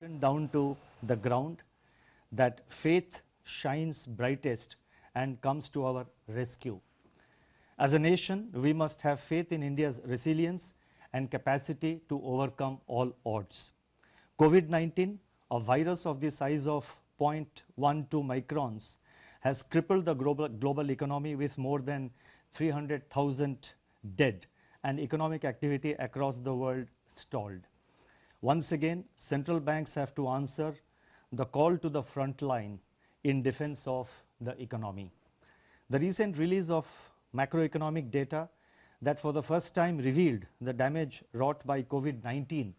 down to the ground, that faith shines brightest and comes to our rescue. As a nation, we must have faith in India's resilience and capacity to overcome all odds. COVID-19, a virus of the size of 0.12 microns, has crippled the global economy with more than 300,000 dead and economic activity across the world stalled. Once again, central banks have to answer the call to the front line in defense of the economy. The recent release of macroeconomic data that for the first time revealed the damage wrought by COVID-19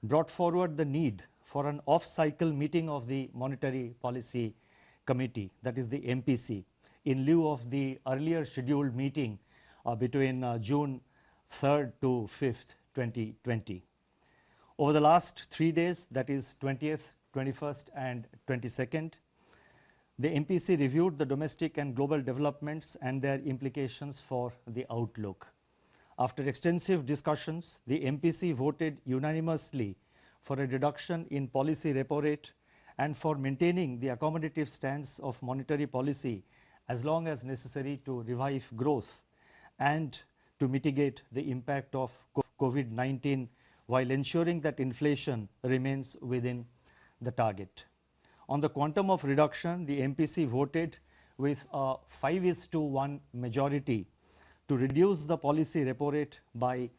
brought forward the need for an off-cycle meeting of the Monetary Policy Committee, that is the MPC, in lieu of the earlier scheduled meeting between June 3rd to 5th, 2020. Over the last 3 days, that is 20th, 21st and 22nd, the MPC reviewed the domestic and global developments and their implications for the outlook. After extensive discussions, the MPC voted unanimously for a reduction in policy repo rate and for maintaining the accommodative stance of monetary policy as long as necessary to revive growth and to mitigate the impact of COVID-19 while ensuring that inflation remains within the target. On the quantum of reduction, the MPC voted with a 5:1 majority to reduce the policy repo rate by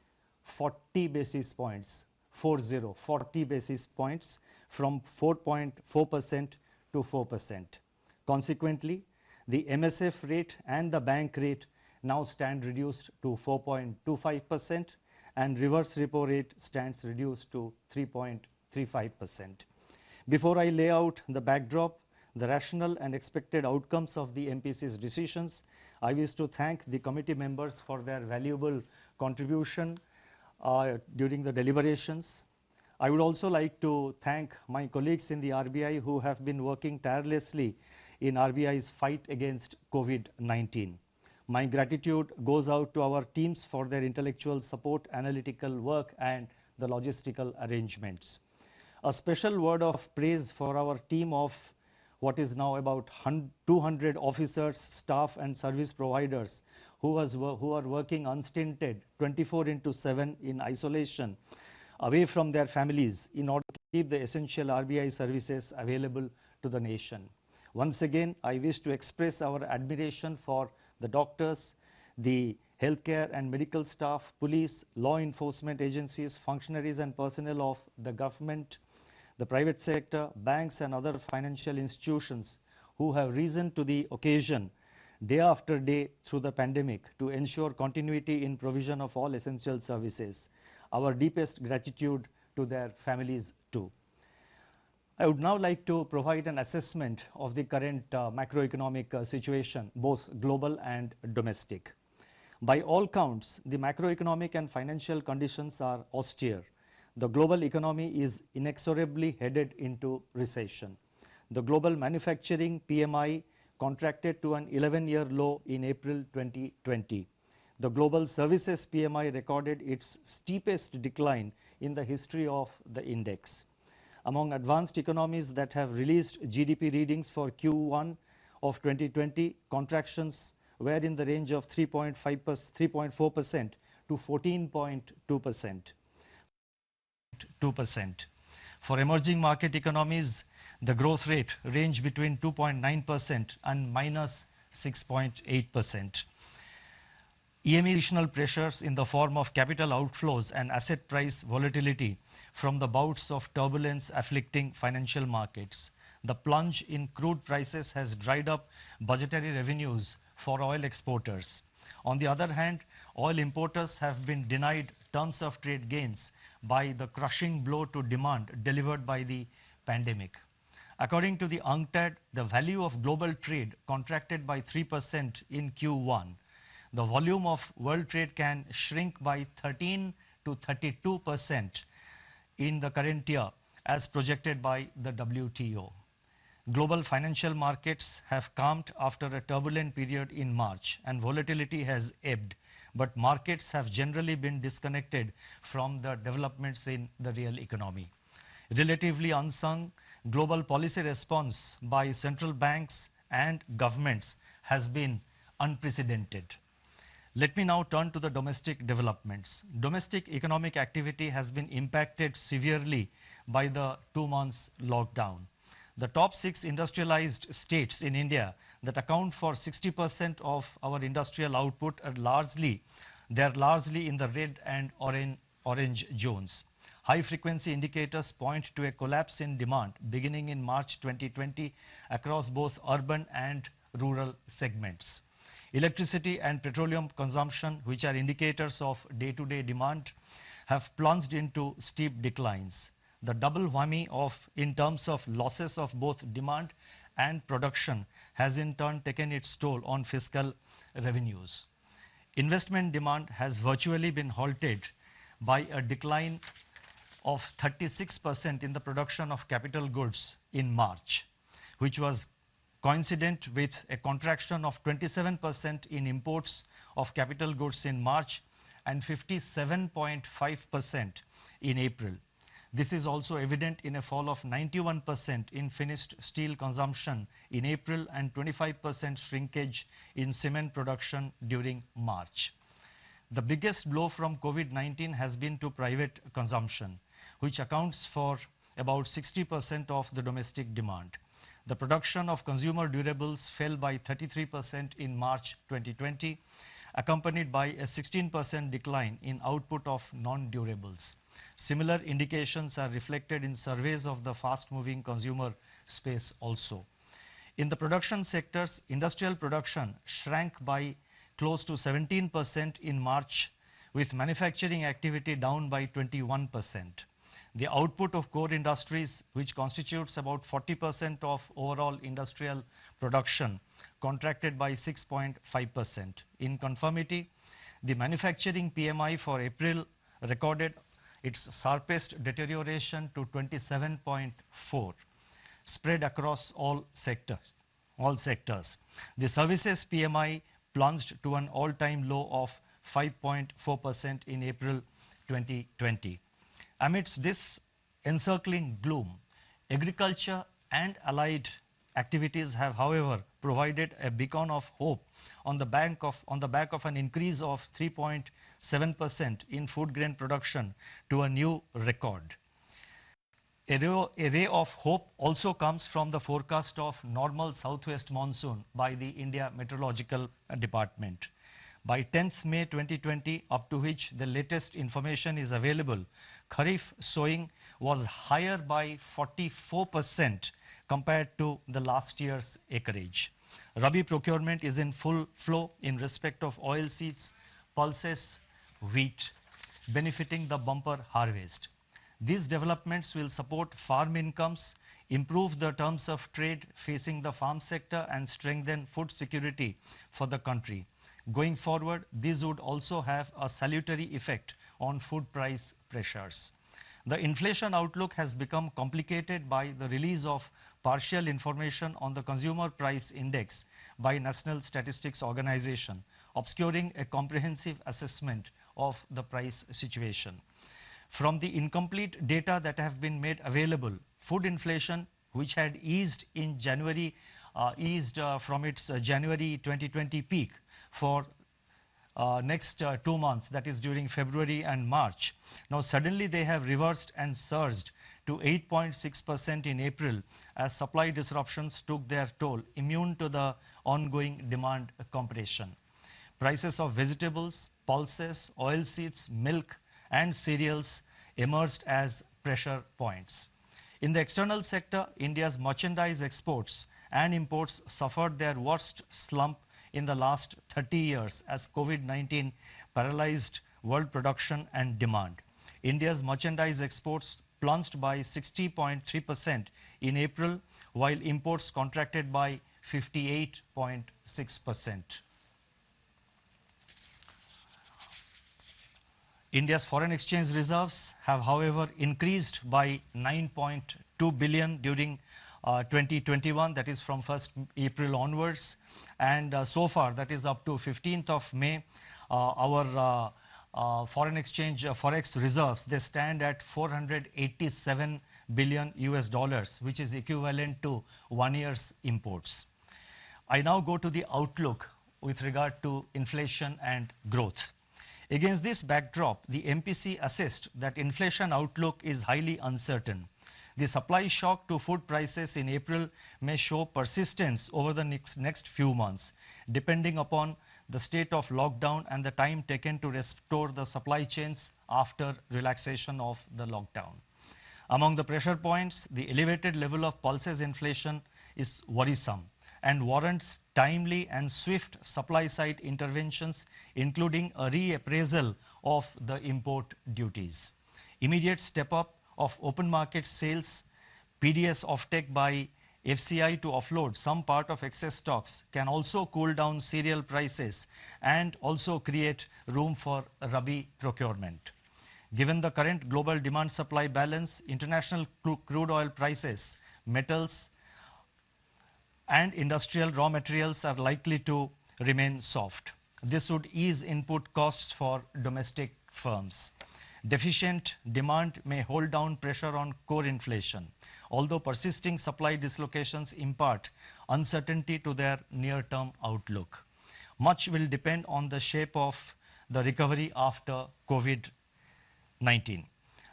40 basis points, 40 basis points from 4.4% to 4%. Consequently, the MSF rate and the bank rate now stand reduced to 4.25%, and reverse repo rate stands reduced to 3.35%. Before I lay out the backdrop, the rational and expected outcomes of the MPC's decisions, I wish to thank the committee members for their valuable contribution during the deliberations. I would also like to thank my colleagues in the RBI who have been working tirelessly in RBI's fight against COVID-19. My gratitude goes out to our teams for their intellectual support, analytical work and the logistical arrangements. A special word of praise for our team of what is now about 200 officers, staff and service providers who are working unstinted 24/7 in isolation away from their families in order to keep the essential RBI services available to the nation. Once again, I wish to express our admiration for the doctors, the healthcare and medical staff, police, law enforcement agencies, functionaries and personnel of the government, the private sector, banks and other financial institutions who have risen to the occasion day after day through the pandemic to ensure continuity in provision of all essential services. Our deepest gratitude to their families too. I would now like to provide an assessment of the current macroeconomic situation, both global and domestic. By all counts, the macroeconomic and financial conditions are austere. The global economy is inexorably headed into recession. The global manufacturing PMI contracted to an 11-year low in April 2020. The global services PMI recorded its steepest decline in the history of the index. Among advanced economies that have released GDP readings for Q1 of 2020, contractions were in the range of 3.4% to 14.2%. For emerging market economies, the growth rate ranged between 2.9% and minus 6.8%. Additional pressures in the form of capital outflows and asset price volatility from the bouts of turbulence afflicting financial markets. The plunge in crude prices has dried up budgetary revenues for oil exporters. On the other hand, oil importers have been denied terms of trade gains by the crushing blow to demand delivered by the pandemic. According to the UNCTAD, the value of global trade contracted by 3% in Q1. The volume of world trade can shrink by 13 to 32% in the current year as projected by the WTO. Global financial markets have calmed after a turbulent period in March and volatility has ebbed, but markets have generally been disconnected from the developments in the real economy. relatively unsung global policy response by central banks and governments has been unprecedented. Let me now turn to the domestic developments. Domestic economic activity has been impacted severely by the 2 months lockdown. The top 6 industrialized states in India that account for 60% of our industrial output are largely in the red and orange zones. High frequency indicators point to a collapse in demand beginning in March 2020 across both urban and rural segments. Electricity and petroleum consumption, which are indicators of day-to-day demand, have plunged into steep declines. The double whammy in terms of losses of both demand and production has in turn taken its toll on fiscal revenues. Investment demand has virtually been halted by a decline of 36% in the production of capital goods in March, which was coincident with a contraction of 27% in imports of capital goods in March and 57.5% in April. This is also evident in a fall of 91% in finished steel consumption in April and 25% shrinkage in cement production during March. The biggest blow from COVID-19 has been to private consumption, which accounts for about 60% of the domestic demand. The production of consumer durables fell by 33% in March 2020, accompanied by a 16% decline in output of non-durables. Similar indications are reflected in surveys of the fast-moving consumer space also. In the production sectors, industrial production shrank by close to 17% in March, with manufacturing activity down by 21%. The output of core industries, which constitutes about 40% of overall industrial production, contracted by 6.5%. In conformity, the manufacturing PMI for April recorded its sharpest deterioration to 27.4, spread across all sectors. The services PMI plunged to an all-time low of 5.4% in April 2020. Amidst this encircling gloom, agriculture and allied activities have, however, provided a beacon of hope on the back of an increase of 3.7% in food grain production to a new record. A ray of hope also comes from the forecast of normal southwest monsoon by the India Meteorological Department. By 10th May 2020, up to which the latest information is available, Kharif sowing was higher by 44% compared to the last year's acreage. Rabi procurement is in full flow in respect of oilseeds, pulses, wheat, benefiting the bumper harvest. These developments will support farm incomes, improve the terms of trade facing the farm sector, and strengthen food security for the country. Going forward, these would also have a salutary effect on food price pressures. The inflation outlook has become complicated by the release of partial information on the Consumer Price Index by National Statistics Organization, obscuring a comprehensive assessment of the price situation. From the incomplete data that have been made available, food inflation, which had eased in January, from its January 2020 peak for next 2 months, that is during February and March. Now suddenly they have reversed and surged to 8.6% in April as supply disruptions took their toll, immune to the ongoing demand compression. Prices of vegetables, pulses, oilseeds, milk and cereals emerged as pressure points. In the external sector, India's merchandise exports and imports suffered their worst slump in the last 30 years as COVID-19 paralyzed world production and demand. India's merchandise exports plunged by 60.3% in April, while imports contracted by 58.6%. India's foreign exchange reserves have, however, increased by 9.2 billion during 2021, that is from 1st April onwards, and so far, that is up to 15th of May, our foreign exchange forex reserves, they stand at 487 billion US dollars, which is equivalent to 1 year's imports. I now go to the outlook with regard to inflation and growth. Against this backdrop, the MPC assessed that inflation outlook is highly uncertain. The supply shock to food prices in April may show persistence over the next few months, depending upon the state of lockdown and the time taken to restore the supply chains after relaxation of the lockdown. Among the pressure points, the elevated level of pulses inflation is worrisome and warrants timely and swift supply-side interventions, including a reappraisal of the import duties. Immediate step-up of open market sales, PDS offtake by FCI to offload some part of excess stocks can also cool down cereal prices and also create room for Rabi procurement. Given the current global demand-supply balance, international crude oil prices, metals, and industrial raw materials are likely to remain soft. This would ease input costs for domestic firms. Deficient demand may hold down pressure on core inflation, although persisting supply dislocations impart uncertainty to their near-term outlook. Much will depend on the shape of the recovery after COVID-19.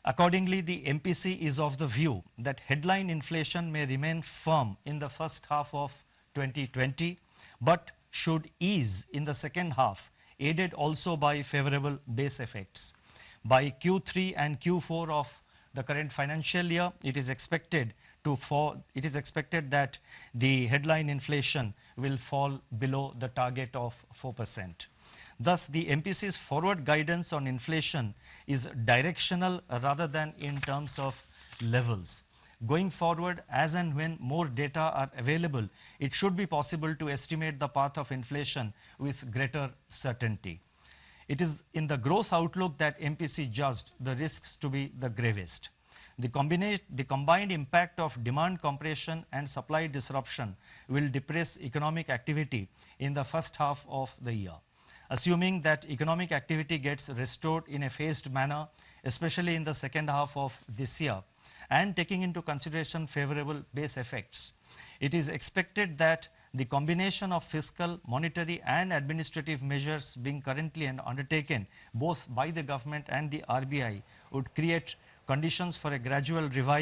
Accordingly, the MPC is of the view that headline inflation may remain firm in the first half of 2020, but should ease in the second half, aided also by favorable base effects. By Q3 and Q4 of the current financial year, it is expected that the headline inflation will fall below the target of 4%. Thus, the MPC's forward guidance on inflation is directional rather than in terms of levels. Going forward, as and when more data are available, it should be possible to estimate the path of inflation with greater certainty. It is in the growth outlook that MPC judged the risks to be the gravest. The combined impact of demand compression and supply disruption will depress economic activity in the first half of the year. Assuming that economic activity gets restored in a phased manner, especially in the second half of this year, and taking into consideration favorable base effects, it is expected that the combination of fiscal, monetary and administrative measures being currently undertaken both by the government and the RBI would create conditions for a gradual revival